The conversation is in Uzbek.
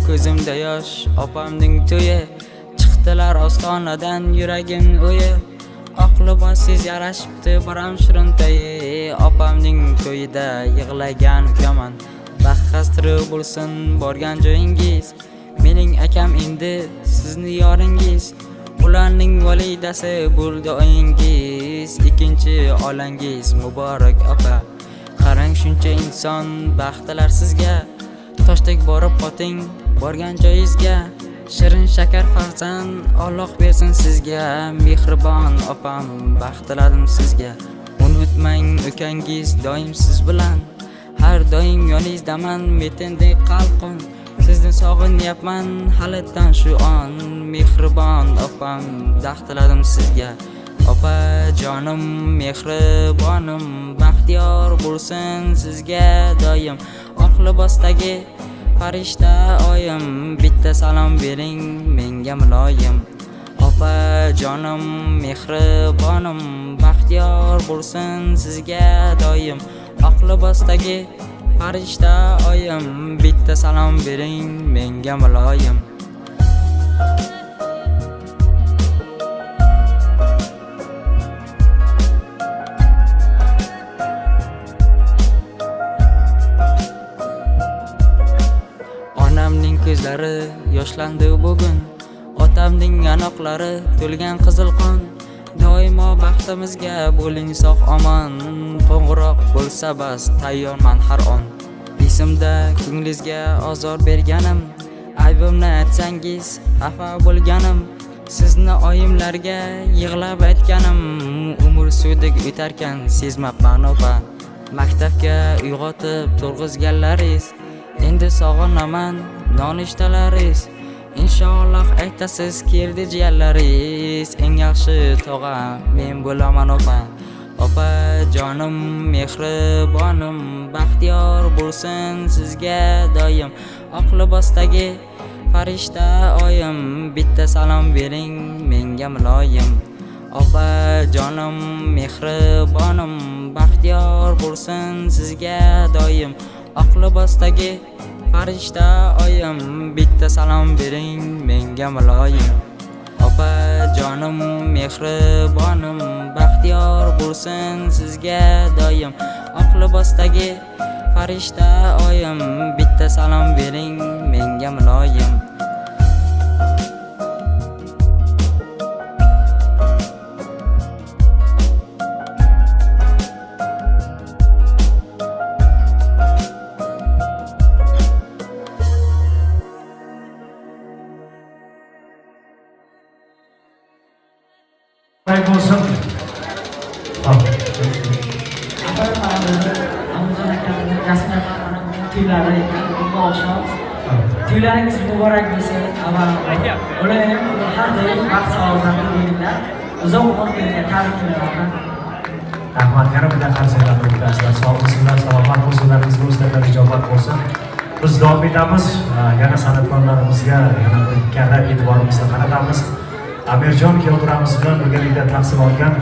ko'zimda yosh, opamning to'yi. Chiqdilar ostonadan yuragim o'yi. Oq libossiz yarashibdi baram shirintayi. Opamning to'yida yig'lagan ukaman. Baxtli bo'lsin borgan joyingiz. Mening akam endi sizni yoringiz. Ularning validasi bo'ldi oyingiz. Ikkinchi olangiz muborak opa. Qarang shuncha inson baxtlar sizga. Toshdek borib qoting borgan joyingizga. Shirin shakar farzand Alloh bersin sizga. Mehribon opam baxt tiladim sizga. Unutmang ukangiz doim siz bilan. Har doim yoningizdaman metendek qalqon. Sizni sog'inyapman halitdan shu on. Mehribon opam baxt tiladim sizga. Opa jonim mehribonim baxtiyor bo'lsin sizga doim. Oq libosdagi farishta oyim bitta salom bering menga muloyim. Opa jonim mehribonim baxtiyor bo'lsin sizga doim. Oq libosdagi farishta oyim bitta salom bering menga muloyim. Onamning ko'zlari yoshlandi bugun. Otamning yanoqlari to'lgan qizil qon. Doimo baxtimizga bo'ling sog' omon. Qo'ng'iroq bo'lsa bas tayyorman har on. Esimda ko'nglingizga ozor berganim. Aybimni aytsangiz xafa bo'lganim. Sizni oyimlarga yig'lab aytganim. Umr suvdek o'tarkan sezmabman opa. Maktabga uyg'otib turg'izganlaringiz. Endi sog'inaman nonishtalaringiz. Inshaalloh aytasiz keldi jiyanlaringiz. Eng yaxshi tog'a men bo'laman opa. Opa jonim mehribonim baxtiyor bo'lsin sizga doim. Oq libosdagi farishta oyim bitta salom bering menga muloyim. Opa jonim mehribonim baxtiyor bo'lsin sizga doim. Oq libosdagi farishta oyim bitta salom bering menga muloyim. Opa jonim mehribonim baxtiyor bo'lsin sizga doim. Oq libosdagi farishta oyim bitta salom bering menga muloyim. Baik olsun. Tüyleriniz mübarek bo'lsin. Ama ular ham har doim baxt salomatlik bo'linglar. Uzoq umr kelgan tabriklayman. Rahmat, yana bir qarsaklar o'tkazinglar. Sog' bo'lsinlar, salomat bo'lsinlar, o'zlariga ijobat bo'lsin. Biz davom etamiz. Yana san'atkorlarimizga yana bir karra e'tiborimizni qaratamiz. Amirjon Kelduramov bilan birgalikda taqsim olgan